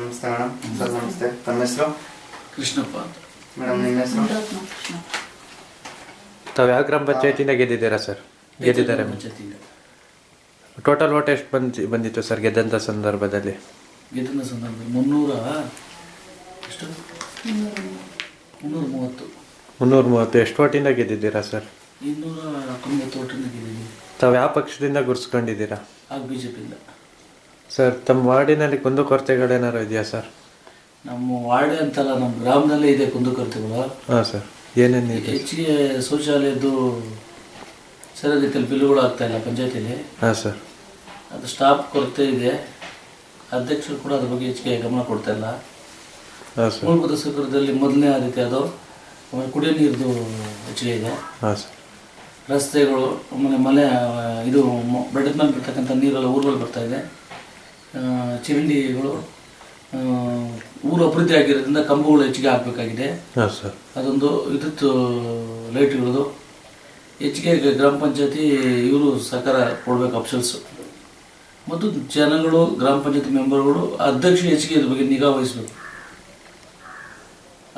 ನಮಸ್ತೆ madam. Sir ನಮಸ್ತೆ. ತಮ್ಮ ಹೆಸರು? ಕೃಷ್ಣಪ್ಪ ಅಂತ. ಮೇಡಮ್ ನಿಮ್ಮ ಹೆಸರು? ತಾವು ಯಾವ ಗ್ರಾಮ ಪಂಚಾಯತಿಯಿಂದ ಗೆದ್ದಿದ್ದೀರಾ ಸರ್? ಗೆದ್ದಿದ್ದಾರೆ. ಟೋಟಲ್ ಓಟ್ ಎಷ್ಟು ಬಂದಿತ್ತು ಸರ್ ಗೆದ್ದಂಥ ಸಂದರ್ಭದಲ್ಲಿ? ಗೆದ್ದಂಥ ಸಂದರ್ಭದಲ್ಲಿ 330. ಎಷ್ಟು ಓಟಿಂದ ಗೆದ್ದಿದ್ದೀರಾ ಸರ್? 290 ಓಟಿಂದ ಗೆದ್ದಿದ್ದೀವಿ. ತಾವು ಯಾವ ಪಕ್ಷದಿಂದ ಗುರ್ಸ್ಕೊಂಡಿದ್ದೀರಾ? ಆಗ ಬಿಜೆಪಿಯಿಂದ. ಸರ್ ತಮ್ಮ ವಾರ್ಡಿನಲ್ಲಿ ಕುಂದುಕೊರತೆಗಳೇನಾರು ಇದೆಯಾ ಸರ್? ನಮ್ಮ ವಾರ್ಡ್ ಅಂತಲ್ಲ, ನಮ್ಮ ಗ್ರಾಮದಲ್ಲೇ ಇದೆ ಕುಂದುಕೊರತೆಗಳು. ಹಾಂ ಸರ್, ಏನೇನು ಇದೆ? ಹೆಚ್ಚಿಗೆ ಶೌಚಾಲಯದ್ದು ಸರಿಯಾದ ರೀತಿಯಲ್ಲಿ ಬಿಲ್ಲುಗಳು ಆಗ್ತಾಯಿಲ್ಲ ಪಂಚಾಯತಿಲಿ. ಹಾಂ ಸರ್. ಅದು ಸ್ಟಾಫ್ ಕೊರತೆ ಇದೆ. ಅಧ್ಯಕ್ಷರು ಕೂಡ ಅದ್ರ ಬಗ್ಗೆ ಹೆಚ್ಚಿಗೆ ಗಮನ ಕೊಡ್ತಾ ಇಲ್ಲ. ಹಾಂ ಸರ್. ಮೂಲಭೂತ ಸೌಕರ್ಯದಲ್ಲಿ ಮೊದಲನೇ ಆದ್ಯತೆ ಅದು. ಆಮೇಲೆ ಕುಡಿಯೋ ನೀರದು ಹೆಚ್ಚಿಗೆ ಇದೆ. ಹಾಂ ಸರ್. ರಸ್ತೆಗಳು, ಆಮೇಲೆ ಮನೆ ಇದು ಬೆಟ್ಟದ ಮೇಲೆ ಬಿಡ್ತಕ್ಕಂಥ ನೀರೆಲ್ಲ ಊರುಗಳು ಬರ್ತಾ ಇದೆ. ಚರಂಡಿಗಳು ಊರು ಅಭಿವೃದ್ಧಿ ಆಗಿರೋದ್ರಿಂದ ಕಂಬಗಳು ಹೆಚ್ಚಿಗೆ ಹಾಕಬೇಕಾಗಿದೆ. ಹಾಂ ಸರ್. ಅದೊಂದು ವಿದ್ಯುತ್ ಲೈಟ್ಗಳದು ಹೆಚ್ಚಿಗೆ ಗ್ರಾಮ ಪಂಚಾಯತಿ ಇವರು ಸಹಕಾರ ಕೊಡಬೇಕು ಅಫ್ಷಲ್ಸು. ಮತ್ತು ಜನಗಳು, ಗ್ರಾಮ ಪಂಚಾಯತಿ ಮೆಂಬರ್ಗಳು, ಅಧ್ಯಕ್ಷ ಹೆಚ್ಚಿಗೆ ಇದ್ರ ಬಗ್ಗೆ ನಿಗಾ ವಹಿಸಬೇಕು.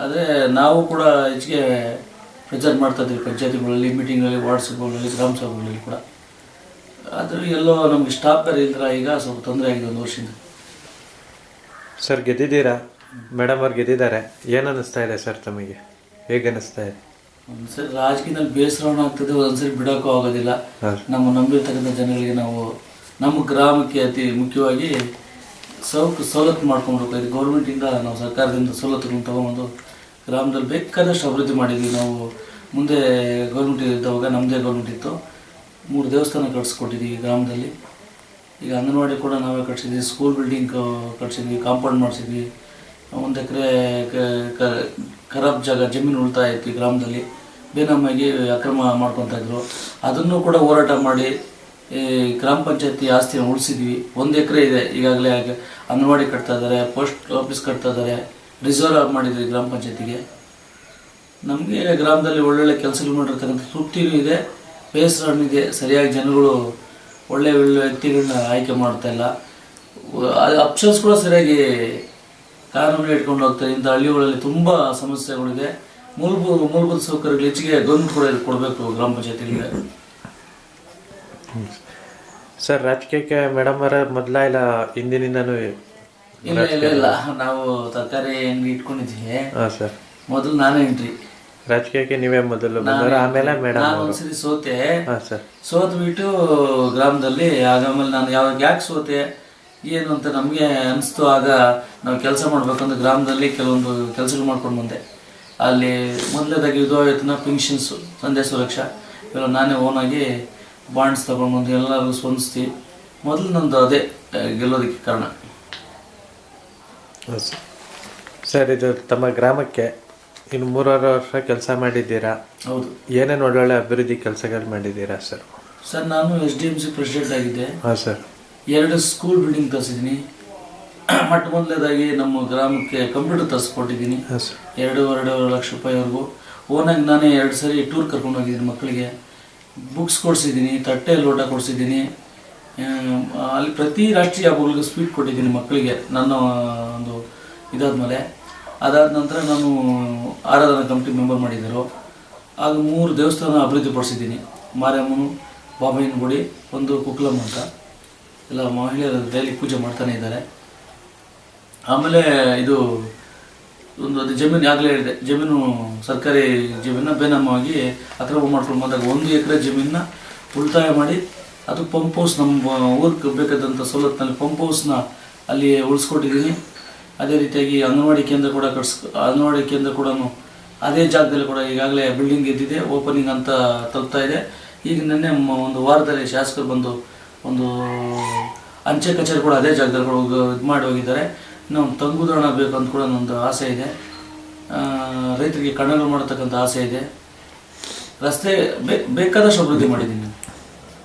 ಆದರೆ ನಾವು ಕೂಡ ಹೆಚ್ಚಿಗೆ ಪ್ರಚಾರ ಮಾಡ್ತಾ ಇದ್ದೀವಿ ಪಂಚಾಯತಿಗಳಲ್ಲಿ, ಮೀಟಿಂಗ್ಗಳಲ್ಲಿ, ವಾಟ್ಸಪ್ಗಳಲ್ಲಿ, ಗ್ರಾಮ ಸಭೆಗಳಲ್ಲಿ ಕೂಡ. ಆದರೆ ಎಲ್ಲೋ ನಮಗೆ ಸ್ಟಾಪ್ ಬೇರೆ ಇಲ್ದ್ರ ಈಗ ಸ್ವಲ್ಪ ತೊಂದರೆ ಆಗಿದೆ 1 ವರ್ಷದಿಂದ. ಸರ್ ಗೆದ್ದಿದ್ದೀರಾ, ಮೇಡಮ್ ಅವ್ರು ಗೆದ್ದಿದ್ದಾರೆ. ಏನು ಅನ್ನಿಸ್ತಾ ಇದೆ ಸರ್ ತಮಗೆ? ಹೇಗೆ ಅನ್ನಿಸ್ತಾ ಇದೆ? ಒಂದ್ಸರಿ ರಾಜಕೀಯದಲ್ಲಿ ಬೇಸರವನ್ನು ಆಗ್ತದೆ, ಒಂದ್ಸರಿ ಬಿಡೋಕ್ಕೂ ಆಗೋದಿಲ್ಲ. ನಮ್ಮ ನಂಬಿರ್ತಕ್ಕಂಥ ಜನಗಳಿಗೆ ನಾವು ನಮ್ಮ ಗ್ರಾಮಕ್ಕೆ ಅತಿ ಮುಖ್ಯವಾಗಿ ಸವಲತ್ತು ಮಾಡ್ಕೊಬೇಕು. ಇದು ಗೌರ್ಮೆಂಟಿಂದ ನಾವು ಸರ್ಕಾರದಿಂದ ಸವಲತ್ತುಗಳನ್ನು ತೊಗೊಂಬಂದು ಗ್ರಾಮದಲ್ಲಿ ಬೇಕಾದಷ್ಟು ಅಭಿವೃದ್ಧಿ ಮಾಡಿದ್ವಿ. ನಾವು ಮುಂದೆ ಗೌರ್ಮೆಂಟ್ ಇದ್ದವಾಗ ನಮ್ಮದೇ ಗೌರ್ಮೆಂಟ್ ಇತ್ತು. 3 ದೇವಸ್ಥಾನ ಕಟ್ಸ್ಕೊಟ್ಟಿದ್ದೀವಿ ಗ್ರಾಮದಲ್ಲಿ. ಈಗ ಅಂಗನವಾಡಿ ಕೂಡ ನಾವೇ ಕಟ್ಸಿದ್ವಿ. ಸ್ಕೂಲ್ ಬಿಲ್ಡಿಂಗ್ ಕಟ್ಸಿದ್ವಿ, ಕಾಂಪೌಂಡ್ ಮಾಡಿಸಿದ್ವಿ. 1 ಎಕರೆ ಖರಾಬ್ ಜಾಗ ಜಮೀನು ಉಳಿತಾಯ ಇತ್ತು ಈ ಗ್ರಾಮದಲ್ಲಿ. ಬೇನಾಮಾಗಿ ಅಕ್ರಮ ಮಾಡ್ಕೊತಾ ಇದ್ರು. ಅದನ್ನು ಕೂಡ ಹೋರಾಟ ಮಾಡಿ ಈ ಗ್ರಾಮ ಪಂಚಾಯತಿ ಆಸ್ತಿಯನ್ನು ಉಳಿಸಿದ್ವಿ. 1 ಎಕರೆ ಇದೆ ಈಗಾಗಲೇ. ಅಂಗನವಾಡಿ ಕಟ್ತಾ ಇದ್ದಾರೆ, ಪೋಸ್ಟ್ ಆಫೀಸ್ ಕಟ್ತಾ ಇದ್ದಾರೆ, ರಿಸರ್ವ್ ಮಾಡಿದ್ವಿ ಗ್ರಾಮ ಪಂಚಾಯತಿಗೆ. ನಮಗೆ ಗ್ರಾಮದಲ್ಲಿ ಒಳ್ಳೊಳ್ಳೆ ಕೆಲಸಗಳು ಮಾಡಿರ್ತಕ್ಕಂಥ ತೃಪ್ತಿನೂ ಇದೆ, ಬೇಸರನೂ ಇದೆ. ಸರಿಯಾಗಿ ಜನಗಳು ಒಳ್ಳೆ ವ್ಯಕ್ತಿಗಳನ್ನ ಆಯ್ಕೆ ಮಾಡ್ತಾ ಇಲ್ಲ. ಅಪ್ಷನ್ಸ್ ಕೂಡ ಸರಿಯಾಗಿ ಕಾನೂನು ಇಟ್ಕೊಂಡು ಹೋಗ್ತಾರೆ. ಇಂಥ ಹಳ್ಳಿಗಳಲ್ಲಿ ತುಂಬ ಸಮಸ್ಯೆಗಳಿದೆ. ಮೂಲಭೂತ ಸೌಕರ್ಯಗಳು ಹೆಚ್ಚಿಗೆ ಗೌರ್ಮೆಂಟ್ ಕೂಡ ಕೊಡಬೇಕು ಗ್ರಾಮ ಪಂಚಾಯತಿಗಳಿಗೆ. ಸರ್ ರಾಜಕೀಯಕ್ಕೆ ಮೇಡಮ್ ಅವರ ಮೊದಲ ಇಲ್ಲ ಹಿಂದಿನಿಂದನೂ? ಇಲ್ಲ, ನಾವು ತರಕಾರಿ ಅಂಗಡಿ ಇಟ್ಕೊಂಡಿದ್ವಿ. ಹಾಂ ಸರ್. ಮೊದಲು ನಾನೇ ಎಂಟ್ರಿ ರಾಜಕೀಯಕ್ಕೆ. ನೀವೇ ಮೊದಲು ಬಂದವರು, ಆಮೇಲೆ ಮೇಡಮ್? ನಾನು ಒಂದ್ಸರಿ ಸೋತೆ. ಹಾಂ ಸರ್. ಸೋತ್ಬಿಟ್ಟು ಗ್ರಾಮದಲ್ಲಿ ಆಮೇಲೆ ನಾನು ಯಾಕೆ ಸೋತೆ ಏನು ಅಂತ ನಮಗೆ ಅನಿಸ್ತು. ಆಗ ನಾವು ಕೆಲಸ ಮಾಡ್ಬೇಕಂದ್ರೆ ಗ್ರಾಮದಲ್ಲಿ ಕೆಲವೊಂದು ಕೆಲಸಗಳು ಮಾಡ್ಕೊಂಡು ಬಂದೆ. ಅಲ್ಲಿ ಮೊದಲೇದಾಗಿ ವಿಧವಾವೇತನ, ಪೆನ್ಷನ್ಸು, ಸಂಧ್ಯಾ ಸುರಕ್ಷಾ ಇವೆಲ್ಲ ನಾನೇ ಓನಾಗಿ ಬಾಂಡ್ಸ್ ತೊಗೊಂಡ್ಬಂದು ಎಲ್ಲರಿಗೂ ಸ್ಪಂದಿಸ್ತೀವಿ. ಮೊದಲು ನಂದು ಅದೇ ಗೆಲ್ಲೋದಕ್ಕೆ ಕಾರಣ. ಸರ್ ಇದು ತಮ್ಮ ಗ್ರಾಮಕ್ಕೆ ಇನ್ನು 3.5 ವರ್ಷ ಕೆಲಸ ಮಾಡಿದ್ದೀರಾ. ಹೌದು. ಏನೇನು ಒಳ್ಳೊಳ್ಳೆ ಅಭಿವೃದ್ಧಿ ಕೆಲಸಗಳು ಮಾಡಿದ್ದೀರಾ ಸರ್? ಸರ್ ನಾನು SDMC ಪ್ರೆಸಿಡೆಂಟ್ ಆಗಿದ್ದೆ. ಹಾಂ ಸರ್. 2 school building ತರಿಸಿದ್ದೀನಿ. ಮೊದಲನೇದಾಗಿ ನಮ್ಮ ಗ್ರಾಮಕ್ಕೆ ಕಂಪ್ಯೂಟರ್ ತರಿಸ್ಕೊಟ್ಟಿದ್ದೀನಿ. 2.5 ಲಕ್ಷ ರೂಪಾಯಿವರೆಗೂ. ಓನಾಗಿ ನಾನೇ 2 ಸರಿ ಟೂರ್ ಕರ್ಕೊಂಡು ಹೋಗಿದ್ದೀನಿ ಮಕ್ಕಳಿಗೆ. ಬುಕ್ಸ್ ಕೊಡಿಸಿದ್ದೀನಿ, ತಟ್ಟೆ ಲೋಟ ಕೊಡಿಸಿದ್ದೀನಿ. ಅಲ್ಲಿ ಪ್ರತಿ ರಾಷ್ಟ್ರೀಯ ಹಬ್ಬಗಳಿಗೂ ಸ್ವೀಟ್ ಕೊಟ್ಟಿದ್ದೀನಿ ಮಕ್ಕಳಿಗೆ ನನ್ನ ಒಂದು ಇದಾದ್ಮೇಲೆ. ಅದಾದ ನಂತರ ನಾನು ಆರಾಧನಾ ಕಮಿಟಿ ಮೆಂಬರ್ ಮಾಡಿದ್ದರು. ಆಗ 3 ದೇವಸ್ಥಾನ ಅಭಿವೃದ್ಧಿಪಡಿಸಿದ್ದೀನಿ. ಮಾರಿಯಮ್ಮನು, ಬಾಬಯ್ಯನ ಗುಡಿ, ಒಂದು ಕುಕ್ಲಮ್ಮ ಅಂತ. ಎಲ್ಲ ಮಹಿಳೆಯರು ಡೈಲಿ ಪೂಜೆ ಮಾಡ್ತಾನೆ ಇದ್ದಾರೆ. ಆಮೇಲೆ ಇದು ಅದು ಜಮೀನು ಆಗಲೇ ಹೇಳಿದೆ, ಜಮೀನು ಸರ್ಕಾರಿ ಜಮೀನನ್ನ ಬೇನಾಮವಾಗಿ ಅಕ್ರಮ ಮಾಡ್ಕೊಂಡು ಬಂದಾಗ 1 ಎಕರೆ ಜಮೀನನ್ನ ಉಳಿತಾಯ ಮಾಡಿ ಅದು ಪಂಪ್ ಹೌಸ್, ನಮ್ಮ ಊರಿಗೆ ಬೇಕಾದಂಥ ಸವಲತ್ತಿನಲ್ಲಿ ಪಂಪ್ ಹೌಸ್ನ ಅಲ್ಲಿ ಉಳಿಸ್ಕೊಟ್ಟಿದ್ದೀನಿ. ಅದೇ ರೀತಿಯಾಗಿ ಅಂಗನವಾಡಿ ಕೇಂದ್ರ ಕೂಡ ಅದೇ ಜಾಗದಲ್ಲಿ ಕೂಡ ಈಗಾಗಲೇ ಬಿಲ್ಡಿಂಗ್ ಎದ್ದಿದೆ, ಓಪನಿಂಗ್ ಅಂತ ತಲುಪ್ತಾ ಇದೆ. ಈಗ ನಿನ್ನೆ 1 ವಾರದಲ್ಲಿ ಶಾಸಕರು ಬಂದು ಒಂದು ಅಂಚೆ ಕಚೇರಿ ಕೂಡ ಅದೇ ಜಾಗದಲ್ಲಿ ಇದು ಮಾಡಿ ಹೋಗಿದ್ದಾರೆ. ಇನ್ನು ತಂಗುದಾಣ ಬೇಕಂತ ಕೂಡ ನನ್ನದು ಆಸೆ ಇದೆ. ರೈತರಿಗೆ ಕಣ್ಣಗಳು ಮಾಡತಕ್ಕಂಥ ಆಸೆ ಇದೆ. ರಸ್ತೆ ಬೇಕಾದಷ್ಟು ಅಭಿವೃದ್ಧಿ ಮಾಡಿದ್ದೀನಿ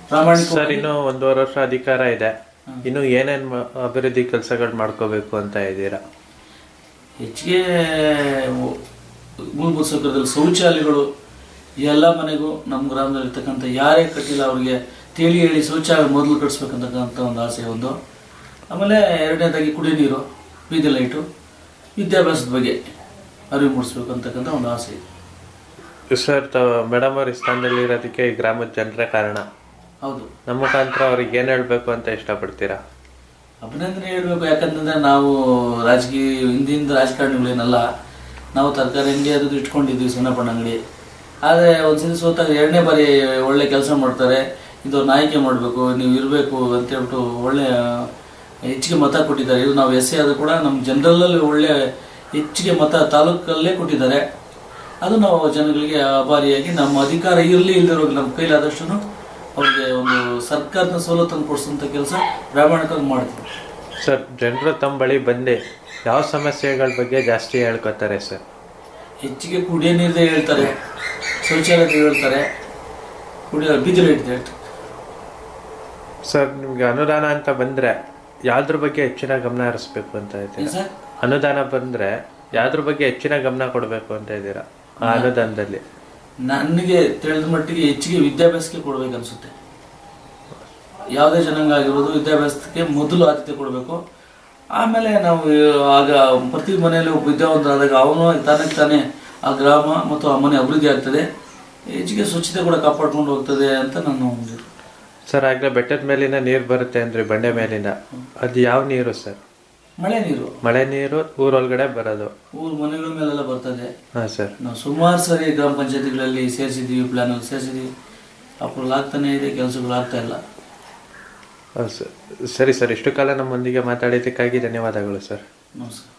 ಪ್ರಾಮಾಣಿಕ. ಸರ್ ಇನ್ನು 1.5 ವರ್ಷ ಅಧಿಕಾರ ಇದೆ, ಇನ್ನು ಏನೇನು ಅಭಿವೃದ್ಧಿ ಕೆಲಸಗಳು ಮಾಡ್ಕೋಬೇಕು ಅಂತ ಇದ್ದೀರಾ? ಹೆಚ್ಚಿಗೆ ಮೂಲಭೂತ ಸೌಕರ್ಯದಲ್ಲಿ ಶೌಚಾಲಯಗಳು ಎಲ್ಲ ಮನೆಗೂ ನಮ್ಮ ಗ್ರಾಮದಲ್ಲಿರ್ತಕ್ಕಂಥ ಯಾರೇ ಕಟ್ಟಿಲ್ಲ ಅವ್ರಿಗೆ ಹೇಳಿ ಶೌಚಾಲಯ ಮೊದಲು ಕಟ್ಟಿಸ್ಬೇಕಂತಕ್ಕಂಥ ಒಂದು ಆಸೆ ಒಂದು. ಆಮೇಲೆ 2ನೇದಾಗಿ ಕುಡಿಯೋ ನೀರು ಬೀದಿ ಲೈಟು, ವಿದ್ಯಾಭ್ಯಾಸದ ಬಗ್ಗೆ ಅರಿವು ಮೂಡಿಸ್ಬೇಕು ಅಂತಕ್ಕಂಥ ಒಂದು ಆಸೆ ಇದೆ. ಸರ್ ಮೇಡಮ್ ಅವ್ರ ಈ ಸ್ಥಾನದಲ್ಲಿ ಇರೋದಕ್ಕೆ ಈ ಗ್ರಾಮದ ಜನರೇ ಕಾರಣ. ಹೌದು. ನಮ್ಮ ಮುಖಾಂತರ ಅವ್ರಿಗೆ ಏನು ಹೇಳಬೇಕು ಅಂತ ಇಷ್ಟಪಡ್ತೀರಾ? ಅಭಿನಂದನೆ ಹೇಳಬೇಕು. ಯಾಕಂತಂದರೆ ನಾವು ಹಿಂದಿನ ರಾಜಕಾರಣಿಗಳೇನಲ್ಲ. ನಾವು ತರಕಾರಿ ಅಂಗಡಿ ಅದು ಇಟ್ಕೊಂಡಿದ್ವಿ, ಸಣ್ಣಪಣ್ಣ ಅಂಗಡಿ. ಆದರೆ ಒಂದ್ಸರಿ ಸೋತಾಗ 2ನೇ ಬಾರಿ ಒಳ್ಳೆ ಕೆಲಸ ಮಾಡ್ತಾರೆ, ಇದವ್ರನ್ನ ಆಯ್ಕೆ ಮಾಡಬೇಕು, ನೀವು ಇರಬೇಕು ಅಂತೇಳ್ಬಿಟ್ಟು ಒಳ್ಳೆ ಹೆಚ್ಚಿಗೆ ಮತ ಕೊಟ್ಟಿದ್ದಾರೆ. ಇದು ನಾವು ಎಸ್ ಎ ಆದರೂ ಕೂಡ ನಮ್ಮ ಜನರಲ್ಲಲ್ಲಿ ಒಳ್ಳೆ ಹೆಚ್ಚಿಗೆ ಮತ ತಾಲೂಕಲ್ಲೇ ಕೊಟ್ಟಿದ್ದಾರೆ. ಅದು ನಾವು ಜನಗಳಿಗೆ ಆಭಾರಿಯಾಗಿ ನಮ್ಮ ಅಧಿಕಾರ ಇರಲಿ ಇಲ್ಲದಿರೋ ನಮ್ಮ ಕೈಲಾದಷ್ಟು ಅವ್ರಿಗೆ ಒಂದು ಸರ್ಕಾರದ ಸವಲತ್ತನ್ನು ಕೊಡಿಸೋಂಥ ಕೆಲಸ ಪ್ರಾಮಾಣಿಕವಾಗಿ ಮಾಡ್ತೀವಿ. ಸರ್, ಜನರು ತಮ್ಮ ಬಳಿ ಬಂದು ಯಾವ ಸಮಸ್ಯೆಗಳ ಬಗ್ಗೆ ಜಾಸ್ತಿ ಹೇಳ್ಕೊತಾರೆ ಸರ್? ಹೆಚ್ಚಿಗೆ ಕುಡಿಯೋ ನೀರೇ ಹೇಳ್ತಾರೆ, ಶೌಚಾಲಯ ಹೇಳ್ತಾರೆ, ಬೀದಿ ಲೈಟ್ ಹೇಳ್ತಾರೆ. ಸರ್, ನಿಮಗೆ ಅನುದಾನ ಅಂತ ಬಂದರೆ ಯಾವ್ದ್ರ ಬಗ್ಗೆ ಹೆಚ್ಚಿನ ಗಮನ ಹರಿಸ್ಬೇಕು ಅಂತ ಇದ್ದೀರಾ? ಸರ್, ಅನುದಾನ ಬಂದರೆ ಯಾವ್ದ್ರ ಬಗ್ಗೆ ಹೆಚ್ಚಿನ ಗಮನ ಕೊಡಬೇಕು ಅಂತ ಇದ್ದೀರಾ? ಆ ಅನುದಾನದಲ್ಲಿ ನನಗೆ ತಿಳಿದ ಮಟ್ಟಿಗೆ ಹೆಚ್ಚಿಗೆ ವಿದ್ಯಾಭ್ಯಾಸಕ್ಕೆ ಕೊಡ್ಬೇಕು ಅನ್ಸುತ್ತೆ. ಯಾವುದೇ ಜನಾಂಗ ಆಗಿರೋದು ವಿದ್ಯಾಭ್ಯಾಸಕ್ಕೆ ಮೊದಲು ಆದ್ಯತೆ ಕೊಡಬೇಕು. ಆಮೇಲೆ ನಾವು ಆಗ ಪ್ರತಿ ಮನೆಯಲ್ಲಿ ಒಬ್ಬ ವಿದ್ಯಾವಂತರಾದಾಗ ಅವನು ತಾನೇ ಆ ಗ್ರಾಮ ಮತ್ತು ಆ ಮನೆ ಅಭಿವೃದ್ಧಿ ಆಗ್ತದೆ, ಹೆಚ್ಚಿಗೆ ಸ್ವಚ್ಛತೆ ಕೂಡ ಕಾಪಾಡ್ಕೊಂಡು ಹೋಗ್ತದೆ ಅಂತ ನನ್ನ ಒಂದು. ಸರ್, ಆಗಲೇ ಬೆಟ್ಟದ ಮೇಲಿನ ನೀರು ಬರುತ್ತೆ ಅಂದರೆ ಬಂಡೆ ಮೇಲಿನ, ಅದು ಯಾವ ನೀರು ಸರ್? ಮಳೆ ನೀರು. ಮಳೆ ನೀರು ಊರೊಳಗಡೆ ಬರೋದು, ಊರು ಮನೆಗಳ ಮೇಲೆಲ್ಲ ಬರ್ತದೆ. ಹಾಂ ಸರ್. ನಾವು ಸುಮಾರು ಸರಿ ಗ್ರಾಮ ಪಂಚಾಯತಿಗಳಲ್ಲಿ ಸೇರಿಸಿದ್ದೀವಿ, ಪ್ಲ್ಯಾನಲ್ಲಿ ಸೇರಿಸಿದ್ದೀವಿ, ಅಪ್ರೂವಲ್ ಆಗ್ತಾನೇ ಇದೆ, ಕೆಲಸಗಳು ಆಗ್ತಾ ಇಲ್ಲ. ಸರಿ ಸರ್, ಇಷ್ಟು ಕಾಲ ನಮ್ಮೊಂದಿಗೆ ಮಾತಾಡಿದ್ದಕ್ಕಾಗಿ ಧನ್ಯವಾದಗಳು ಸರ್. ನಮಸ್ಕಾರ.